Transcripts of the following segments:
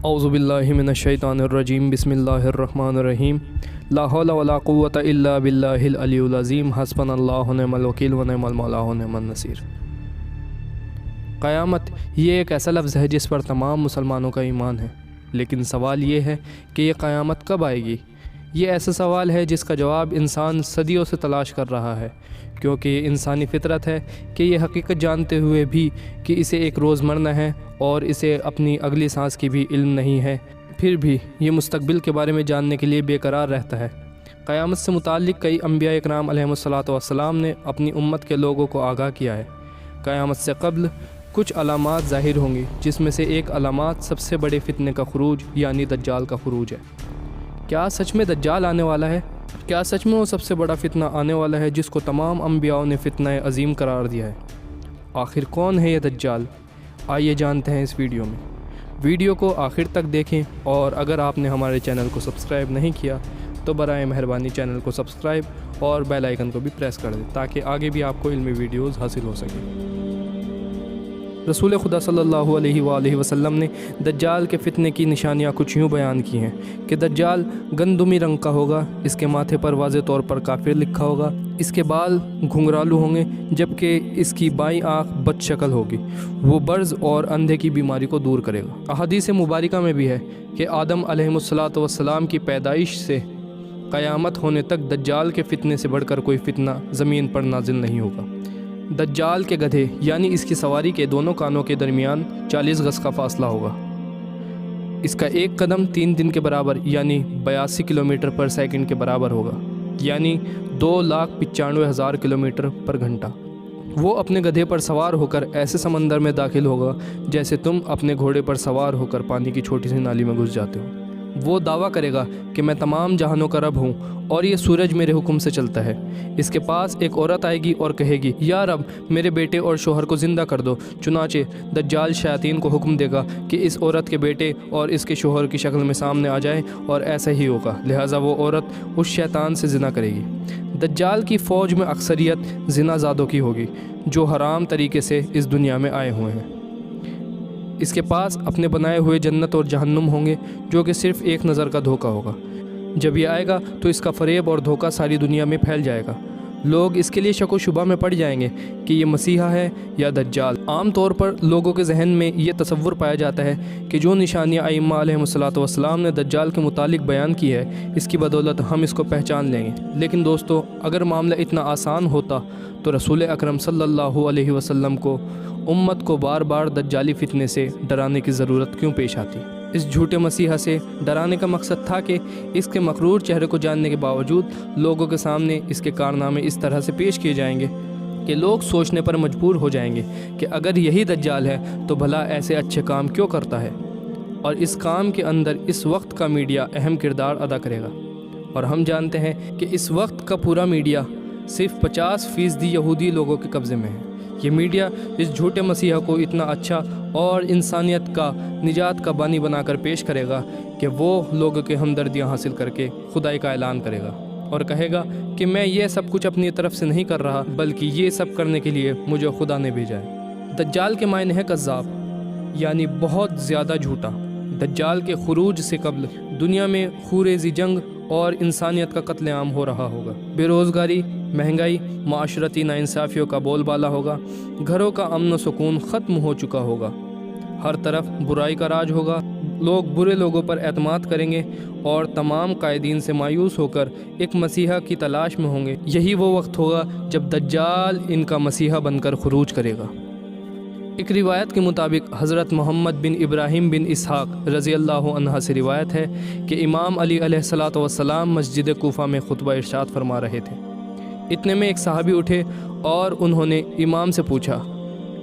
औज़ु बिल्लाहि मिनश्शैतानिर्रजीम बिस्मिल्लाहिर्रहमानिर्रहीम ला हौला वला कुव्वता इल्ला बिल्लाहिल अलियुल अज़ीम हस्बनल्लाहु व निअमल वकील व निअमल मौला व निअमन नसीर। क़यामत ये एक ऐसा लफ्ज़ है जिस पर तमाम मुसलमानों का ईमान है, लेकिन सवाल ये है कि ये क़यामत कब आएगी। ये ऐसा सवाल है जिसका जवाब इंसान सदियों से तलाश कर रहा है, क्योंकि इंसानी फितरत है कि ये हकीकत जानते हुए भी कि इसे एक रोज़ मरना है और इसे अपनी अगली सांस की भी इल्म नहीं है, फिर भी ये मुस्तक़बिल के बारे में जानने के लिए बेकरार रहता है। क़यामत से मुताल्लिक़ कई अंबिया इकराम अलैहिमुस्सलातु वस्सलाम ने अपनी उम्मत के लोगों को आगाह किया है। क़यामत से क़ब्ल कुछ अलामात ज़ाहिर होंगी, जिसमें से एक अलामात सबसे बड़े फितने का खुरूज यानी दज्जाल का खुरूज है। क्या सच में दज्जाल आने वाला है? क्या सच में वो सबसे बड़ा फितना आने वाला है जिसको तमाम अंबियाओं ने फितना अज़ीम करार दिया है? आखिर कौन है ये दज्जाल? आइए जानते हैं इस वीडियो में। वीडियो को आखिर तक देखें, और अगर आपने हमारे चैनल को सब्सक्राइब नहीं किया तो बराए मेहरबानी चैनल को सब्सक्राइब और बेल आइकन को भी प्रेस कर दें, ताकि आगे भी आपको इल्मी वीडियोज़ हासिल हो सकें। रसूल खुदा सल्लल्लाहु अलैहि वसल्लम ने दज्जाल के फितने की निशानियाँ कुछ यूँ बयान की हैं कि दज्जाल गंदुमी रंग का होगा, इसके माथे पर वाज़े तौर पर काफिर लिखा होगा, इसके बाल घुंघरालू होंगे, जबकि इसकी बाईं आँख बदशक्ल होगी। वो बर्ज़ और अंधे की बीमारी को दूर करेगा। अहादीस मुबारका में भी है कि आदम अलैहिस्सलातु वस्सलाम की पैदाइश से क़यामत होने तक दज्जाल के फितने से बढ़कर कोई फितना ज़मीन पर नाजिल नहीं होगा। दज्जाल के गधे यानी इसकी सवारी के दोनों कानों के दरमियान 40 गज़ का फासला होगा। इसका एक कदम 3 दिन के बराबर यानी 82 किलोमीटर पर सेकंड के बराबर होगा, यानी 2,95,000 किलोमीटर पर घंटा। वो अपने गधे पर सवार होकर ऐसे समंदर में दाखिल होगा जैसे तुम अपने घोड़े पर सवार होकर पानी की छोटी सी नाली में घुस जाते हो। वो दावा करेगा कि मैं तमाम जहानों का रब हूँ और ये सूरज मेरे हुक्म से चलता है। इसके पास एक औरत आएगी और कहेगी, या रब, मेरे बेटे और शोहर को ज़िंदा कर दो। चुनाचे दज्जाल शयातीन को हुक्म देगा कि इस औरत के बेटे और इसके शोहर की शक्ल में सामने आ जाए, और ऐसा ही होगा। लिहाजा वो औरत उस शैतान से ज़िना करेगी। दज्जाल की फ़ौज में अक्सरियत ज़िनाज़ादों की होगी, जो हराम तरीके से इस दुनिया में आए हुए हैं। इसके पास अपने बनाए हुए जन्नत और जहन्नुम होंगे, जो कि सिर्फ़ एक नज़र का धोखा होगा। जब ये आएगा तो इसका फ़रेब और धोखा सारी दुनिया में फैल जाएगा। लोग इसके लिए शक व शुबा में पड़ जाएंगे कि ये मसीहा है या दज्जाल। आम तौर पर लोगों के जहन में ये तसव्वुर पाया जाता है कि जो निशानियाँ अइम्मा अलैहिमुस्सलातु वस्सलाम ने दज्जाल के मुतालिक बयान की है, इसकी बदौलत हम इसको पहचान लेंगे। लेकिन दोस्तों, अगर मामला इतना आसान होता तो रसूल अकरम सल्लल्लाहु अलैहि वसल्लम को उम्मत को बार बार दज्जाली फितने से डराने की ज़रूरत क्यों पेश आती? इस झूठे मसीहा से डराने का मकसद था कि इसके मकरूर चेहरे को जानने के बावजूद लोगों के सामने इसके कारनामे इस तरह से पेश किए जाएंगे कि लोग सोचने पर मजबूर हो जाएंगे कि अगर यही दज्जाल है तो भला ऐसे अच्छे काम क्यों करता है। और इस काम के अंदर इस वक्त का मीडिया अहम किरदार अदा करेगा। और हम जानते हैं कि इस वक्त का पूरा मीडिया सिर्फ 50% यहूदी लोगों के कब्ज़े में है। ये मीडिया इस झूठे मसीहा को इतना अच्छा और इंसानियत का निजात का बानी बनाकर पेश करेगा कि वो लोगों के हमदर्दियाँ हासिल करके खुदाई का ऐलान करेगा और कहेगा कि मैं ये सब कुछ अपनी तरफ से नहीं कर रहा, बल्कि ये सब करने के लिए मुझे खुदा ने भेजा है। दज्जाल के मायने है कज़्ज़ाब, यानी बहुत ज़्यादा झूठा। दज्जाल के खुरूज से कब्ल दुनिया में खूरेज़ी जंग और इंसानियत का कत्लेआम हो रहा होगा। बेरोज़गारी, महंगाई, माशरती नाइंसाफ़ियों का बोलबाला होगा। घरों का अमन व सुकून ख़त्म हो चुका होगा। हर तरफ बुराई का राज होगा। लोग बुरे लोगों पर एतमाद करेंगे और तमाम कायदीन से मायूस होकर एक मसीहा की तलाश में होंगे। यही वो वक्त होगा जब दज्जाल इनका मसीहा बनकर खुरूज करेगा। एक रिवायत के मुताबिक हज़रत मोहम्मद बिन इब्राहिम बिन इसहाक़ रज़ी अल्लाह अन्हा से रिवायत है कि इमाम अली अलैहिस्सलातु वस्सलाम मस्जिद कूफ़ा में खुतबा इरशाद फरमा रहे थे। इतने में एक सहाबी उठे और उन्होंने इमाम से पूछा,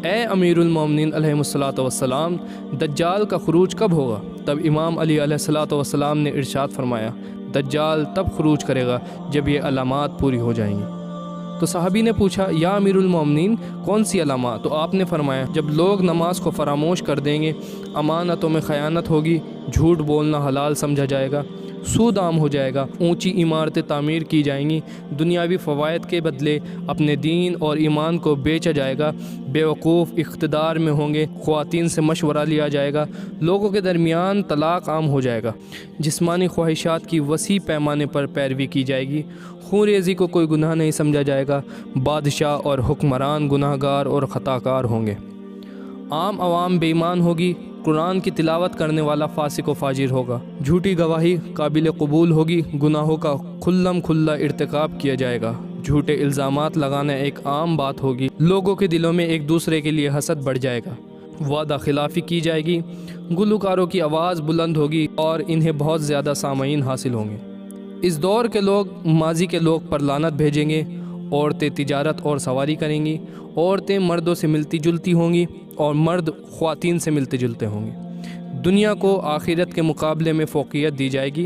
ए अमीरुल मोमिनीन अलैहिस्सलातु वस्सलाम, दज्जाल का खुरूज कब होगा? तब इमाम अली अलैहिस्सलातु वस्सलाम ने इरशाद फरमाया, दज्जाल तब खुरूज करेगा जब ये अलामात पूरी हो जाएंगी। तो सहाबी ने पूछा, या अमीरुल मोमिनीन, कौन सी अलामात? तो आपने फरमाया, जब लोग नमाज को फरामोश कर देंगे, अमानतों में ख़यानत होगी, झूठ बोलना हलाल समझा जाएगा, سود عام ہو جائے گا، اونچی عمارتیں تعمیر کی جائیں گی، دنیاوی فوائد کے بدلے اپنے دین اور ایمان کو بیچا جائے گا، بیوقوف اقتدار میں ہوں گے، خواتین سے مشورہ لیا جائے گا، لوگوں کے درمیان طلاق عام ہو جائے گا، جسمانی خواہشات کی وسیع پیمانے پر پیروی کی جائے گی، خون ریزی کو کوئی گناہ نہیں سمجھا جائے گا، بادشاہ اور حکمران گناہ گار اور خطا کار ہوں گے، عام عوام بے ایمان ہوگی، قرآن کی تلاوت کرنے والا فاسق و فاجر ہوگا، جھوٹی گواہی قابل قبول ہوگی، گناہوں کا کھلم کھلا ارتکاب کیا جائے گا، جھوٹے الزامات لگانا ایک عام بات ہوگی، لوگوں کے دلوں میں ایک دوسرے کے لیے حسد بڑھ جائے گا، وعدہ خلافی کی جائے گی، گلوکاروں کی آواز بلند ہوگی اور انہیں بہت زیادہ سامعین حاصل ہوں گے۔ اس دور کے لوگ ماضی کے لوگ پر لعنت بھیجیں گے، عورتیں تجارت اور سواری کریں گی، عورتیں مردوں سے ملتی جلتی ہوں گی اور مرد خواتین سے ملتے جلتے ہوں گے، دنیا کو آخرت کے مقابلے میں فوقیت دی جائے گی۔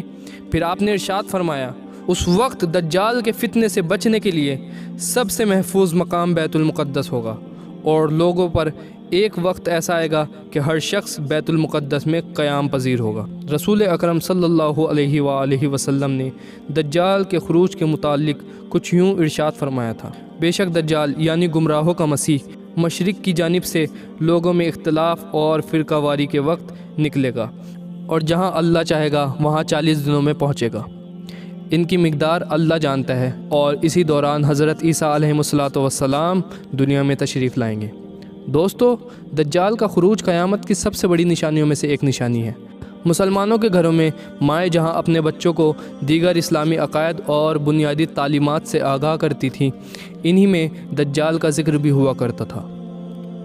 پھر آپ نے ارشاد فرمایا، اس وقت دجال کے فتنے سے بچنے کے لیے سب سے محفوظ مقام بیت المقدس ہوگا، اور لوگوں پر ایک وقت ایسا آئے گا کہ ہر شخص بیت المقدس میں قیام پذیر ہوگا۔ رسول اکرم صلی اللہ علیہ وآلہ وسلم نے دجال کے خروج کے متعلق کچھ یوں ارشاد فرمایا تھا، بے شک دجال یعنی گمراہوں کا مسیح مشرق کی جانب سے لوگوں میں اختلاف اور فرقہ واری کے وقت نکلے گا، اور جہاں اللہ چاہے گا وہاں 40 دنوں میں پہنچے گا۔ ان کی مقدار اللہ جانتا ہے، اور اسی دوران حضرت عیسیٰ علیہ السلام دنیا میں تشریف لائیں گے۔ دوستو، دجال کا خروج قیامت کی سب سے بڑی نشانیوں میں سے ایک نشانی ہے۔ مسلمانوں کے گھروں میں مائیں جہاں اپنے بچوں کو دیگر اسلامی عقائد اور بنیادی تعلیمات سے آگاہ کرتی تھیں، انہی میں دجال کا ذکر بھی ہوا کرتا تھا،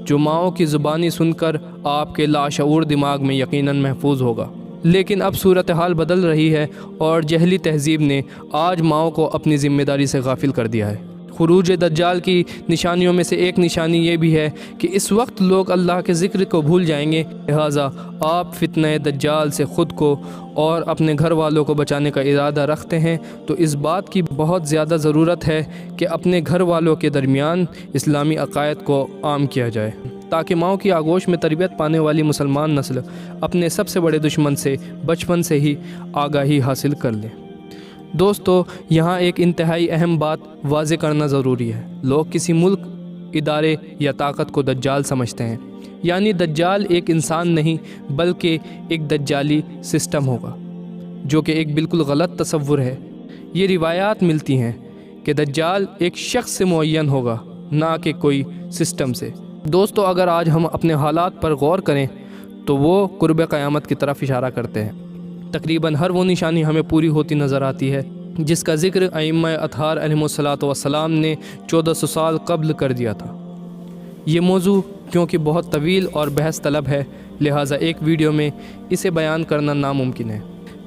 جو ماؤں کی زبانی سن کر آپ کے لاشعور دماغ میں یقیناً محفوظ ہوگا۔ لیکن اب صورتحال بدل رہی ہے، اور جہلی تہذیب نے آج ماؤں کو اپنی ذمہ داری سے غافل کر دیا ہے۔ خروج دجال کی نشانیوں میں سے ایک نشانی یہ بھی ہے کہ اس وقت لوگ اللہ کے ذکر کو بھول جائیں گے، لہٰذا آپ فتنہ دجال سے خود کو اور اپنے گھر والوں کو بچانے کا ارادہ رکھتے ہیں تو اس بات کی بہت زیادہ ضرورت ہے کہ اپنے گھر والوں کے درمیان اسلامی عقائد کو عام کیا جائے، تاکہ ماؤں کی آغوش میں تربیت پانے والی مسلمان نسل اپنے سب سے بڑے دشمن سے بچپن سے ہی آگاہی حاصل کر لیں۔ دوستو، یہاں ایک انتہائی اہم بات واضح کرنا ضروری ہے۔ لوگ کسی ملک، ادارے یا طاقت کو دجال سمجھتے ہیں، یعنی دجال ایک انسان نہیں بلکہ ایک دجالی سسٹم ہوگا، جو کہ ایک بالکل غلط تصور ہے۔ یہ روایات ملتی ہیں کہ دجال ایک شخص سے معین ہوگا، نہ کہ کوئی سسٹم سے۔ دوستو، اگر آج ہم اپنے حالات پر غور کریں تو وہ قرب قیامت کی طرف اشارہ کرتے ہیں۔ تقریباً ہر وہ نشانی ہمیں پوری ہوتی نظر آتی ہے جس کا ذکر ائمہ اطہار علیہم السلام نے 1400 سال قبل کر دیا تھا۔ یہ موضوع کیونکہ بہت طویل اور بحث طلب ہے، لہٰذا ایک ویڈیو میں اسے بیان کرنا ناممکن ہے۔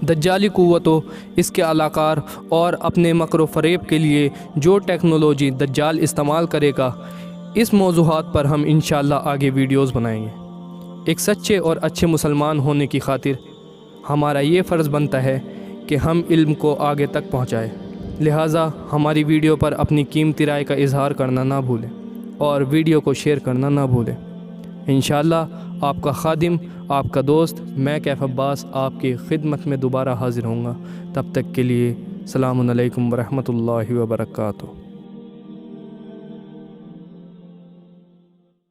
دجالی قوتوں، اس کے علاقار اور اپنے مکر و فریب کے لیے جو ٹیکنالوجی دجال استعمال کرے گا، اس موضوعات پر ہم انشاءاللہ آگے ویڈیوز بنائیں گے۔ ایک سچے اور اچھے مسلمان ہونے کی خاطر ہمارا یہ فرض بنتا ہے کہ ہم علم کو آگے تک پہنچائیں، لہٰذا ہماری ویڈیو پر اپنی قیمتی رائے کا اظہار کرنا نہ بھولیں اور ویڈیو کو شیئر کرنا نہ بھولیں۔ انشاءاللہ آپ کا خادم، آپ کا دوست میں کیف عباس آپ کی خدمت میں دوبارہ حاضر ہوں گا۔ تب تک کے لیے السلام علیکم ورحمۃ اللہ وبرکاتہ۔